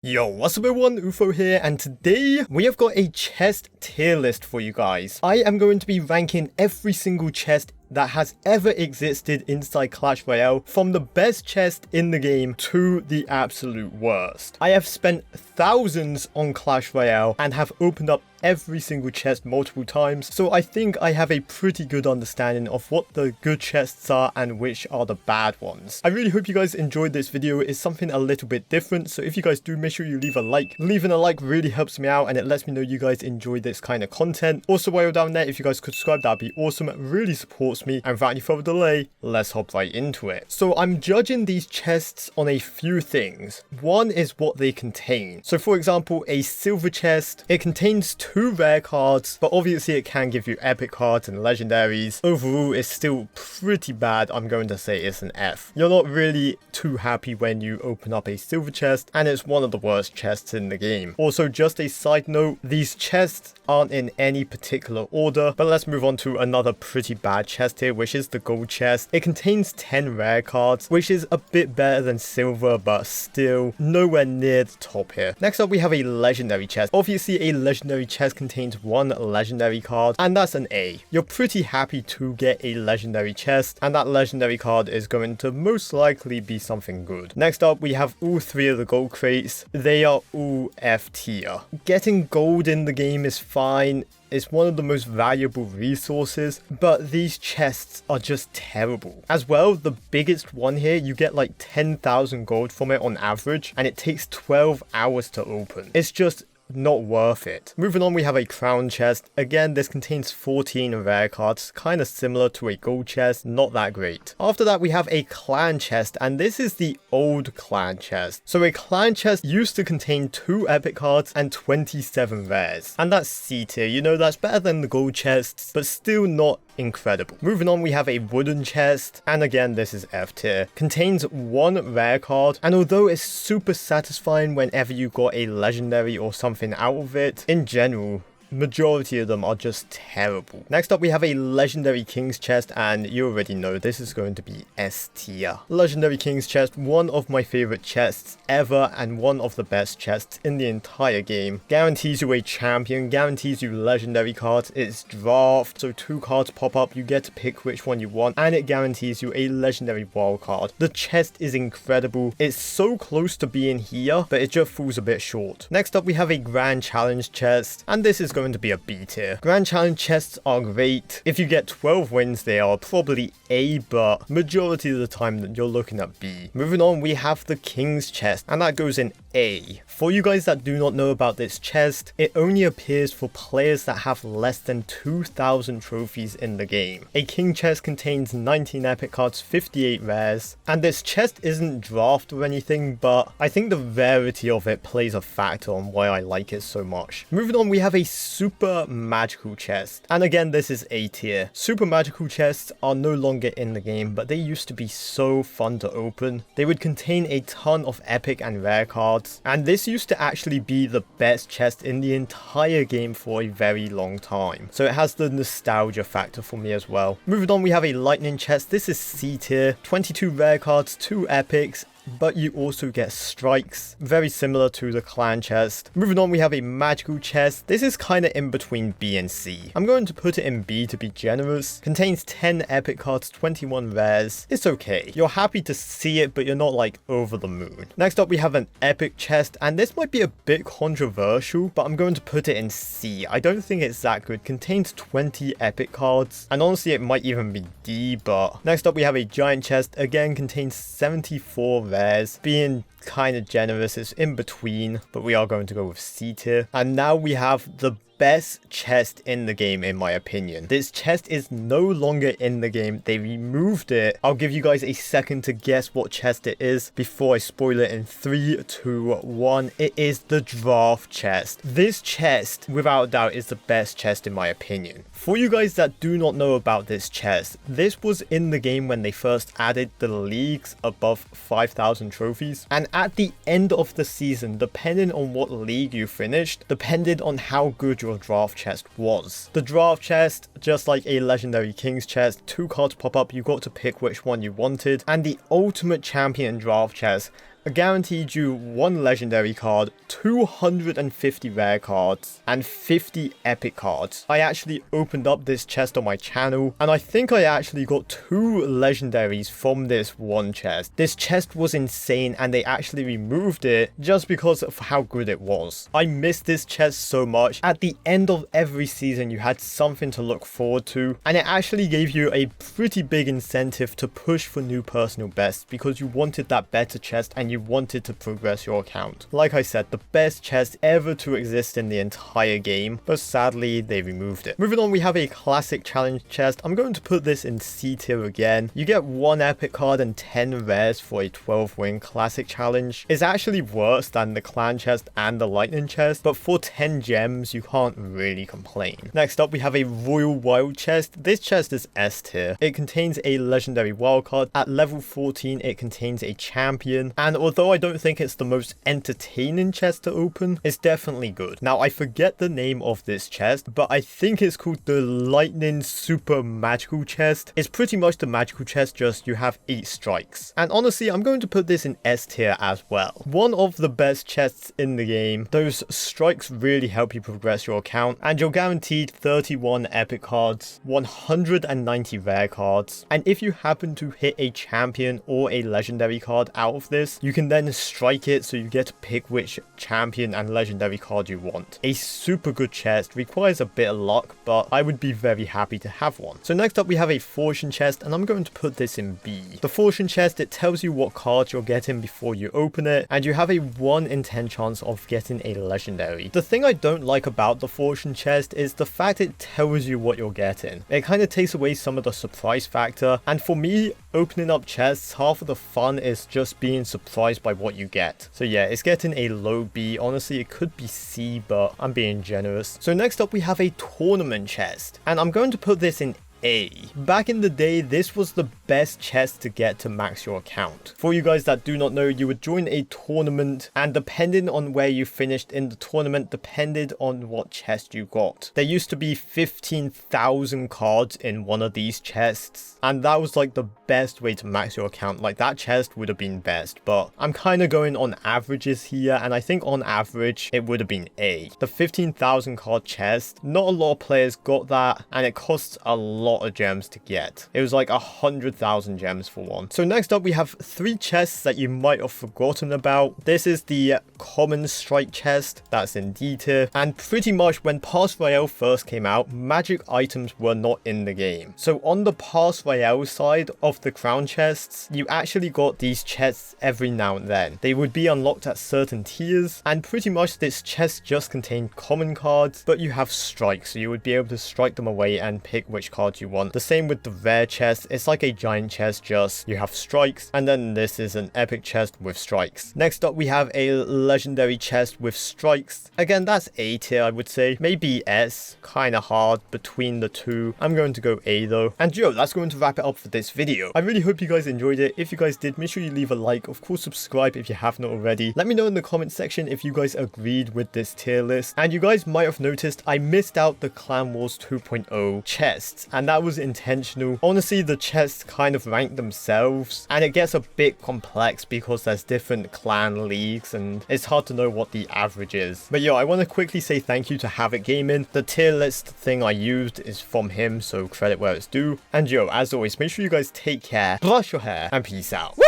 Yo, what's up everyone, OOfro here, and today we have got a chest tier list for you guys. I am going to be ranking every single chest that has ever existed inside Clash Royale, from the best chest in the game to the absolute worst. I have spent thousands on Clash Royale and have opened up every single chest multiple times, so I think I have a pretty good understanding of what the good chests are and which are the bad ones. I really hope you guys enjoyed this video. It's something a little bit different, so if you guys do, make sure you leave a like. Leaving a like really helps me out and it lets me know you guys enjoy this kind of content. Also, while you're down there, if you guys could subscribe, that'd be awesome. It really supports me, and without any further delay, let's hop right into it. So I'm judging these chests on a few things. One is what they contain. So for example, a silver chest, it contains 2 rare cards, but obviously it can give you epic cards and legendaries. Overall, it's still pretty bad. I'm going to say it's an F. You're not really too happy when you open up a silver chest, and it's one of the worst chests in the game. Also, just a side note, these chests aren't in any particular order, but let's move on to another pretty bad chest here, which is the gold chest. It contains 10 rare cards, which is a bit better than silver, but still nowhere near the top here. Next up, we have a legendary chest. Obviously, a legendary chest contains 1 legendary card, and that's an A. You're pretty happy to get a legendary chest, and that legendary card is going to most likely be something good. Next up, we have all 3 of the gold crates. They are all F tier. Getting gold in the game is fine. It's one of the most valuable resources, but these chests are just terrible. As well, the biggest one here, you get like 10,000 gold from it on average, and it takes 12 hours to open. It's just not worth it. Moving on, we have a crown chest. Again, this contains 14 rare cards, kind of similar to a gold chest, not that great. After that, we have a clan chest, and this is the old clan chest. So a clan chest used to contain 2 epic cards and 27 rares, and that's C tier. You know, that's better than the gold chests, but still not incredible. Moving on, we have a wooden chest, and again, this is F tier. Contains 1 rare card, and although it's super satisfying whenever you got a legendary or something out of it, in general, majority of them are just terrible. Next up, we have a legendary king's chest, and you already know this is going to be S tier. Legendary king's chest, one of my favorite chests ever and one of the best chests in the entire game. Guarantees you a champion, guarantees you legendary cards. It's draft, so 2 cards pop up, you get to pick which one you want, and it guarantees you a legendary wild card. The chest is incredible. It's so close to being here, but it just falls a bit short. Next up, we have a grand challenge chest, and this is going to be a B tier. Grand challenge chests are great. If you get 12 wins, they are probably A, but majority of the time that you're looking at B. Moving on, we have the king's chest, and that goes in A. For you guys that do not know about this chest, it only appears for players that have less than 2,000 trophies in the game. A king chest contains 19 epic cards, 58 rares, and this chest isn't draft or anything, but I think the rarity of it plays a factor on why I like it so much. Moving on, we have a super magical chest, and again, this is A tier. Super magical chests are no longer in the game, but they used to be so fun to open. They would contain a ton of epic and rare cards, and this used to actually be the best chest in the entire game for a very long time, so it has the nostalgia factor for me as well. Moving on, we have a lightning chest. This is C tier. 22 rare cards, 2 epics, but you also get strikes, very similar to the clan chest. Moving on, we have a magical chest. This is kind of in between B and C. I'm going to put it in B to be generous. Contains 10 epic cards, 21 rares. It's okay. You're happy to see it, but you're not like over the moon. Next up, we have an epic chest, and this might be a bit controversial, but I'm going to put it in C. I don't think it's that good. Contains 20 epic cards, and honestly, it might even be D, but next up, we have a giant chest. Again, contains 74 rares, being kind of generous. It's in between, but we are going to go with C tier. And now we have the best chest in the game, in my opinion. This chest is no longer in the game. They removed it. I'll give you guys a second to guess what chest it is before I spoil it in 3, 2, 1. It is the draft chest. This chest, without a doubt, is the best chest in my opinion. For you guys that do not know about this chest, this was in the game when they first added the leagues above 5,000 trophies, and at the end of the season, depending on what league you finished, depended on how good your draft chest was. The draft chest, just like a legendary king's chest, 2 cards pop up, you got to pick which one you wanted, and the ultimate champion draft chest guaranteed you 1 legendary card, 250 rare cards, and 50 epic cards. I actually opened up this chest on my channel, and I think I actually got 2 legendaries from this one chest. This chest was insane, and they actually removed it just because of how good it was. I missed this chest so much. At the end of every season, you had something to look forward to, and it actually gave you a pretty big incentive to push for new personal bests because you wanted that better chest and you wanted to progress your account. Like I said, the best chest ever to exist in the entire game, but sadly they removed it. Moving on, we have a classic challenge chest. I'm going to put this in C tier again. You get 1 epic card and 10 rares for a 12-win classic challenge. It's actually worse than the clan chest and the lightning chest, but for 10 gems you can't really complain. Next up, we have a royal wild chest. This chest is S tier. It contains a legendary wild card. At level 14 it contains a champion, and although I don't think it's the most entertaining chest to open, it's definitely good. Now I forget the name of this chest, but I think it's called the lightning super magical chest. It's pretty much the magical chest, just you have 8 strikes. And honestly, I'm going to put this in S tier as well. One of the best chests in the game. Those strikes really help you progress your account, and you're guaranteed 31 epic cards, 190 rare cards, and if you happen to hit a champion or a legendary card out of this, you can then strike it, so you get to pick which champion and legendary card you want. A super good chest, requires a bit of luck, but I would be very happy to have one. So next up, we have a fortune chest, and I'm going to put this in B. The fortune chest, it tells you what cards you're getting before you open it, and you have a 1 in 10 chance of getting a legendary. The thing I don't like about the fortune chest is the fact it tells you what you're getting. It kind of takes away some of the surprise factor, and for me, opening up chests, half of the fun is just being surprised by what you get. So yeah, it's getting a low B. Honestly, it could be C, but I'm being generous. So next up, we have a tournament chest, and I'm going to put this in A. Back in the day, this was the best chest to get to max your account. For you guys that do not know, you would join a tournament, and depending on where you finished in the tournament depended on what chest you got. There used to be 15,000 cards in one of these chests, and that was like the best way to max your account. Like, that chest would have been best, but I'm kind of going on averages here, and I think on average it would have been A. The 15,000 card chest, not a lot of players got that, and it costs a lot of gems to get. It was like 100,000 gems for one. So next up, we have 3 chests that you might have forgotten about. This is the common strike chest, that's in D tier, and pretty much when Pass Royale first came out, magic items were not in the game. So on the Pass Royale side of the crown chests, you actually got these chests every now and then. They would be unlocked at certain tiers, and pretty much this chest just contained common cards, but you have strikes, so you would be able to strike them away and pick which cards you want. The same with the rare chest. It's like a giant chest, just you have strikes, and then this is an epic chest with strikes. Next up, we have a legendary chest with strikes. Again, that's A tier, I would say. Maybe S, kind of hard between the two. I'm going to go A though. And yo, that's going to wrap it up for this video. I really hope you guys enjoyed it. If you guys did, make sure you leave a like. Of course, subscribe if you have not already. Let me know in the comment section if you guys agreed with this tier list. And you guys might have noticed I missed out the Clan Wars 2.0 chests, and that was intentional. Honestly, the chests kind of rank themselves, and it gets a bit complex because there's different clan leagues and it's hard to know what the average is. But yo, I want to quickly say thank you to Havoc Gaming. The tier list thing I used is from him, so credit where it's due. And yo, as always, make sure you guys take care, brush your hair, and peace out. Woo!